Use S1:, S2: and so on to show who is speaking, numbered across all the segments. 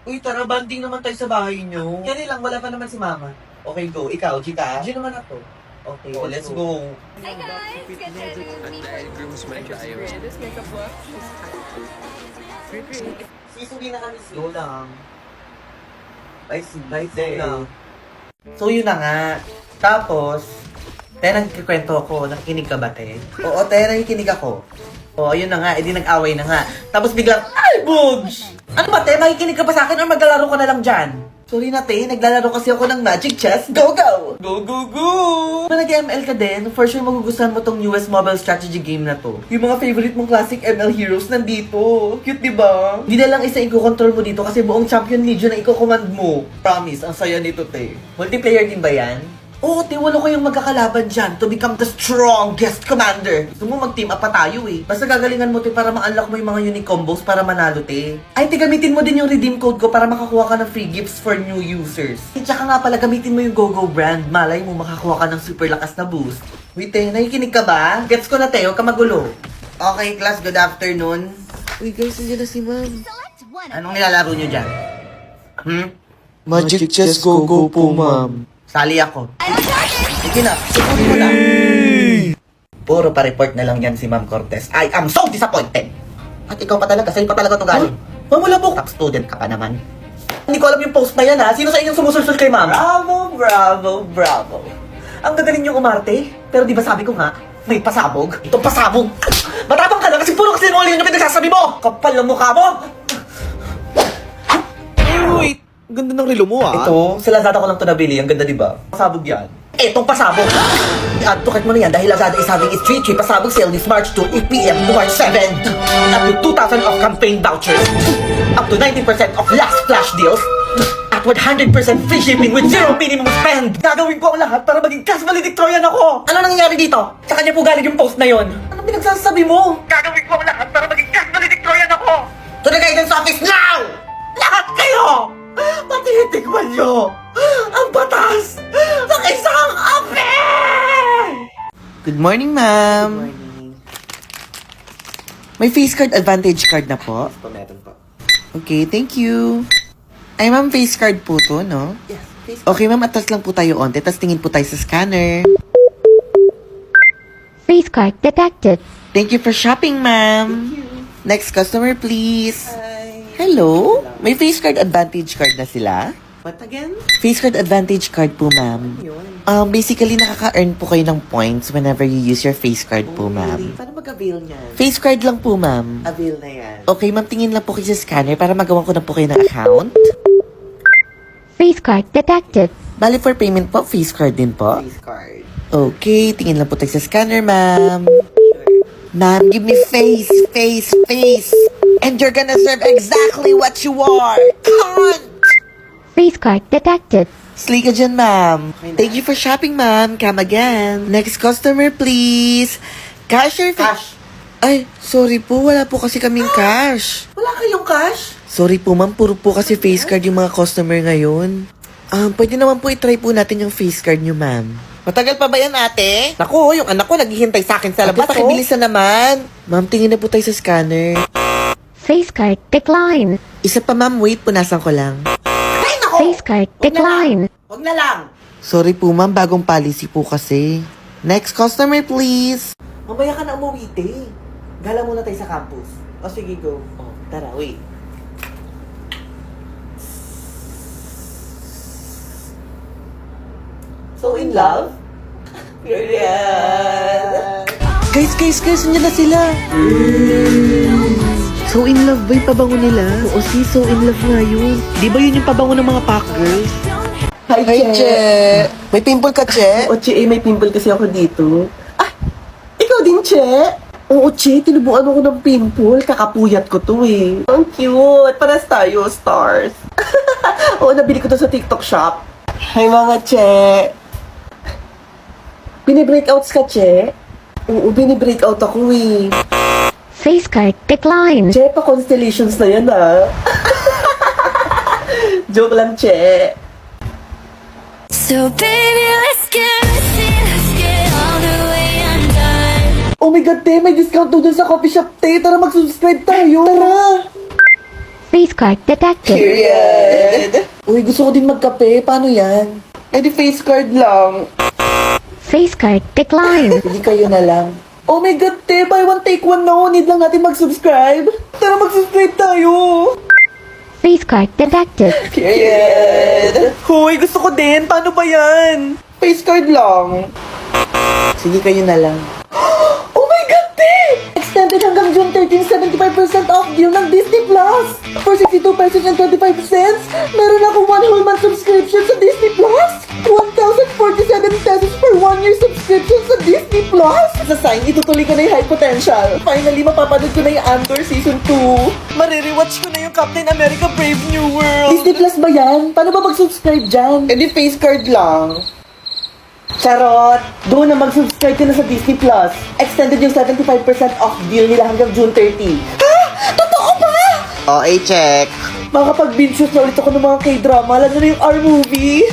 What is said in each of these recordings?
S1: Uy, tara, banding naman tayo sa bahay nyo.
S2: Yan lang, wala pa naman si Mama. Okay, go. Ikaw, Chika.
S1: Diyan naman ako.
S2: Okay,
S1: Oh, let's go.
S3: Hi guys! Get ready with me for this makeup look.
S2: Sisugi na kami
S1: Go lang.
S2: Bye,
S1: Bye,
S2: na. So, yun na nga. Tapos, nagkikwento ako. Nakikinig ka ba, te? Oo, nakikinig ako. Oo, yun na nga. Edi nag-away na nga. Tapos biglang, ay, Bugs! Ano ba, te? Makikinig ka ba sa akin or maglalaro ka na lang dyan? Sorry na, te. Naglalaro kasi ako ng Magic Chess. Go, go!
S1: Go, go, go!
S2: Kung nag-ML ka din, for sure magugustuhan mo tong newest mobile strategy game na to. Yung mga favorite mong classic ML heroes nandito. Cute, diba? Hindi na lang isa i-control mo dito kasi buong Champion Legion na i-command mo. Promise, ang saya nito, te. Multiplayer din ba yan? Oo, te, walo kayong magkakalaban dyan to become the strongest commander. Gusto mo mag-team up pa tayo eh. Basta gagalingan mo, te, para ma-unlock mo yung mga unique combos para manalo, te. Ay, te, gamitin mo din yung redeem code ko para makakuha ka ng free gifts for new users. At saka nga pala, gamitin mo yung GoGo brand. Malay mo, makakuha ka ng super lakas na boost. Wait, te, nakikinig ka ba? Gets ko na, te, huwag ka magulo. Okay, class, good afternoon. Uy, guys, nandiyan na si ma'am. Anong nilalaro nyo dyan?
S1: Magic Chess Go-Go po, ma'am.
S2: Sali ako. Sige na, sukunin mo na. Puro pa-report na lang yan si Ma'am Cortez. I am so disappointed! At ikaw pa talaga, sa'yo pa talaga ito galing. Ma'am, wala po. Top student ka pa naman. Hindi ko alam yung post na yan ha. Sino sa inyong sumusulsul kay Ma'am? Bravo, bravo, bravo. Ang gagaling niyong umarte. Pero di ba sabi ko nga, may pasabog? Itong pasabog. Matapang ka na kasi puro kasi mga yung pinagsasabi mo. Kapal ang mukha mo.
S1: Wait! Ganda ng relo mo, ah.
S2: Ito, sa Lazada ko lang ito nabili. Ang ganda, di ba? Pasabog yan. Etong pasabog! I-add to cart mo na yan dahil Lazada is having its 3-3 pasabog sale this March 2, 8 p.m. to March 7. Up to 2,000 off campaign vouchers. Up to 90% off last flash deals. At 100% free shipping with zero minimum spend. Gagawin ko ang lahat para maging cash valedictorian ako. Ano nangyayari dito? Sa kanya po galing yung post na yon. Anong pinagsasabi mo? Gagawin ko ang lahat para maging cash valedictorian ako. To the guidance office now! Lahat kayo! Patitikman nyo ang batas ng isang ape! Good morning, ma'am. Good morning. May face card advantage card na po.
S1: Yes po, meron po.
S2: Okay, thank you. Ay, ma'am, face card po to, no?
S1: Yes, please.
S2: Okay, ma'am, atas lang po tayo onte, tas tingin po tayo sa scanner.
S4: Face card detected.
S2: Thank you for shopping, ma'am. Next customer, please.
S1: Hi.
S2: Hello? May face card advantage card na sila?
S1: What again?
S2: Face card advantage card po, ma'am.
S1: Yun.
S2: Basically, nakaka-earn po kayo ng points whenever you use your face card po, ma'am.
S1: Paano mag-avail niyan?
S2: Face card lang po, ma'am.
S1: Avail na yan.
S2: Okay, ma'am, tingin lang po kayo sa scanner para magawa ko na po kayo ng account.
S4: Face card detected.
S2: Bali, for payment po, face card din po.
S1: Face card.
S2: Okay, tingin lang po tayo sa scanner, ma'am. Ma'am, give me face. And you're gonna serve exactly what you are. Cunt!
S4: Face card detected.
S2: Slay ka dyan, ma'am. Thank you for shopping, ma'am. Come again. Next customer, please. Cash or
S1: Cash.
S2: Ay, sorry po. Wala po kasi kaming cash.
S1: Wala kayong cash?
S2: Sorry po, ma'am. Puro po kasi face card yung mga customer ngayon. Pwede naman po itry po natin yung face card nyo, ma'am. Matagal pa ba yan, ate? Naku, yung anak ko naghihintay sa akin sa labas.
S1: Ate,
S2: Pakibilisan naman. Ma'am, tingin na po tayo sa scanner.
S4: Face card decline.
S2: Isa pa, ma'am. Wait, punasan ko lang.
S1: Ay, nako!
S4: Face card decline.
S1: Huwag na lang.
S2: Sorry po, ma'am. Bagong policy po kasi. Next customer, please.
S1: Mamaya ka na umuwi, te. Gala muna tayo sa campus. O sige, go. Oh, tara, wait. So in love? Yeah.
S2: Guys, nandiyan na sila. So in love ba yung pabango nila? Oo, so in love nga yun. Di ba yun yung pabango ng mga pack girls?
S1: Hi, Che.
S2: May pimple ka, Che?
S1: O, Che, may pimple kasi ako dito. Ah, ikaw din, Che? Oo, Che, tinubuan ako ng pimple. Kakapuyat ko to eh. Ang cute. Paras tayo, stars. Oo, nabili ko to sa TikTok shop. Hi, mga Che. Bini-breakouts ka, Che? Oo, bini-breakout ako eh.
S4: Face card decline.
S1: Che, pa constellations na yan ah. Joke lang, Che.
S3: So baby, let's get all the way undone.
S1: Oh my God, te, may discount doon sa coffee shop, te. Tara, mag-subscribe tayo. Tara.
S4: Face card detected.
S1: Period. Uy, gusto ko din magkape. Paano yan? Eh di face card lang.
S4: Face card declined.
S1: Hindi kayo na lang. Oh my God, te! Buy one, take one na. Need lang natin mag-subscribe. Tara, mag-subscribe tayo.
S4: Face card detected.
S1: Period. Hoy, gusto ko din. Paano ba yan? Face card lang. Sige, kayo na lang. Oh my God, te! Extended hanggang June 13, 75% off deal ng Disney Plus. For 62 pesos and 25 cents, meron ako 1 whole month subscription sa Disney Plus. 1,047 pesos for 1 year subscription sa Disney Plus. Sa sign, itutuloy ko na yung High Potential. Finally, mapapanood ko na yung Andor Season 2. Marirewatch ko na yung Captain America Brave New World. Disney Plus ba yan? Paano ba mag-subscribe dyan? Eh di face card lang. Charot! Doon na mag-subscribe ka na sa Disney Plus. Extended yung 75% off deal nila hanggang June 30. Ha? Totoo ba?
S2: Okay, check.
S1: Makakapag-binge na ulit ako ng mga K-drama, lalo na yung R-movie.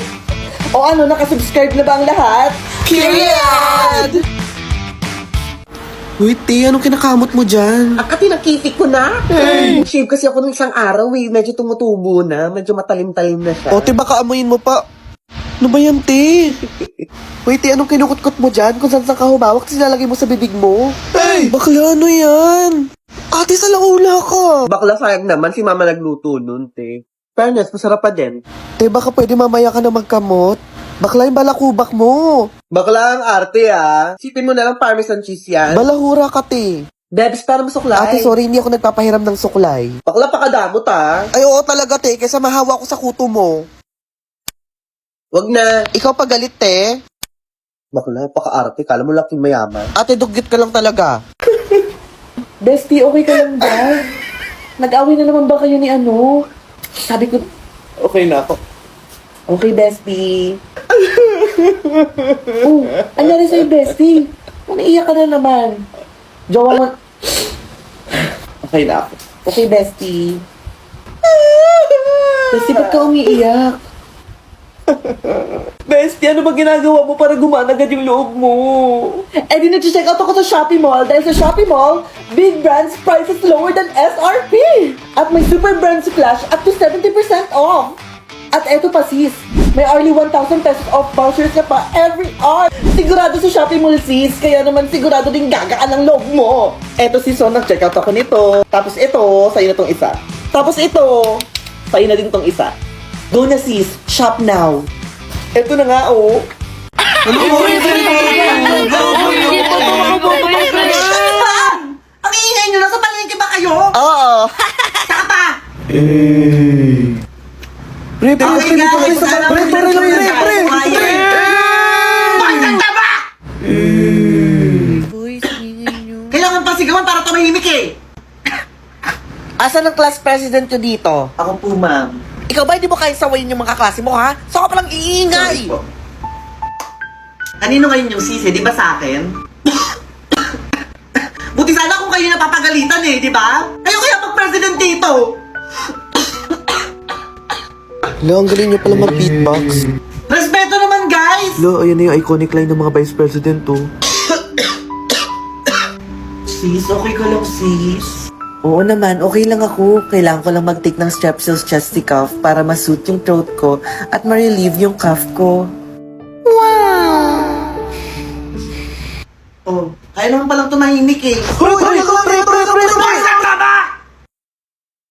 S1: O ano, nakasubscribe na ba ang lahat? Period! Uy, te, anong kinakamot mo dyan?
S2: Akati nakikik ko na.
S1: Shave kasi ako ng isang araw eh. Medyo tumutubo na. Medyo matalim-talim na siya.
S5: O, te, baka amuyin mo pa. Ano ba yan, te?
S1: Wait, te, anong kinukutkot mo dyan? Kung saan ka humawak, silalagay mo sa bibig mo.
S5: Hey! Bakla, ano yan? Ate, sa laula ka.
S1: Bakla sayang naman, si mama nagluto nun, te. Fairness, masarap pa din.
S5: Te, baka pwede mamaya ka na magkamot. Bakla yung balakubak mo.
S1: Bakla ang arte, ah. Sipin mo na lang parmesan cheese yan.
S5: Balahura ka, te.
S1: Bebs, para masuklay.
S5: Ate, sorry, hindi ako nagpapahiram ng suklay.
S1: Bakla pa kadamot, ah.
S5: Ay, oo talaga, te, kaysa mahawa ko sa kuto mo.
S1: Wag na.
S5: Ikaw pagalit, te.
S1: Bakla, paka-arte. Kala mo laking mayaman.
S5: Ate, dugyot ka lang talaga.
S1: Bestie, okay ka lang ba? Nag-away na naman ba kayo ni ano? Sabi ko, okay na ako. Okay, Bestie. Oh, anyari sa'yo, Bestie? Naiiyak ka na naman. Jowa mo. Okay na ako. Okay, Bestie. Bestie, ba't ka umiiyak? Bestie, ano ba ginagawa mo para gumana agad yung loob mo? Eh di nag-check out ako sa Shopee Mall dahil sa Shopee Mall, big brands prices lower than SRP. At may super brands flash up to 70% off. At eto pa sis, may early 1,000 pesos off vouchers ka pa every hour. Sigurado sa Shopee Mall sis, kaya naman sigurado din gagaan ang loob mo. Eto sis, so nag-check out ako nito. Tapos ito, sa'yo na tong isa. Tapos ito, sa'yo na din tong isa. Go na sis, shop now. Eto na nga oh.
S2: Ang ingay nyo, nasa palengke ba kayo?
S1: Oo.
S2: Saka pa!
S5: Pre, pre,
S2: Okay, guys,
S5: pre, pre.
S2: Bakit ba? Kailangan pa sigawan para tumahimik eh.
S5: Asan ang class president nyo dito?
S1: Ako po ma'am.
S5: Ikaw ba hindi mo kayang sawayin yung mga kaklase mo, ha? Saka palang iingay!
S1: Sorry po.
S2: Kanino ngayon yung sisi, di ba sa akin? Buti sana kung kayo napapagalitan eh, di ba? Kayo kaya mag-president dito.
S5: Lo, ang galing nyo pala mag-beatbox.
S2: Respeto naman guys!
S5: Lo, ayan na yung iconic line ng mga vice president, oh.
S1: Sis, okay ka lang sis.
S5: Oo naman, okay lang ako. Kailangan ko lang mag-take ng Strepsils Chesty Cough para ma-suit yung throat ko at ma-relieve yung cough ko.
S2: Oh, kaya naman palang tumahimik eh.
S5: Pre, pre, pre, pre, pre, pre,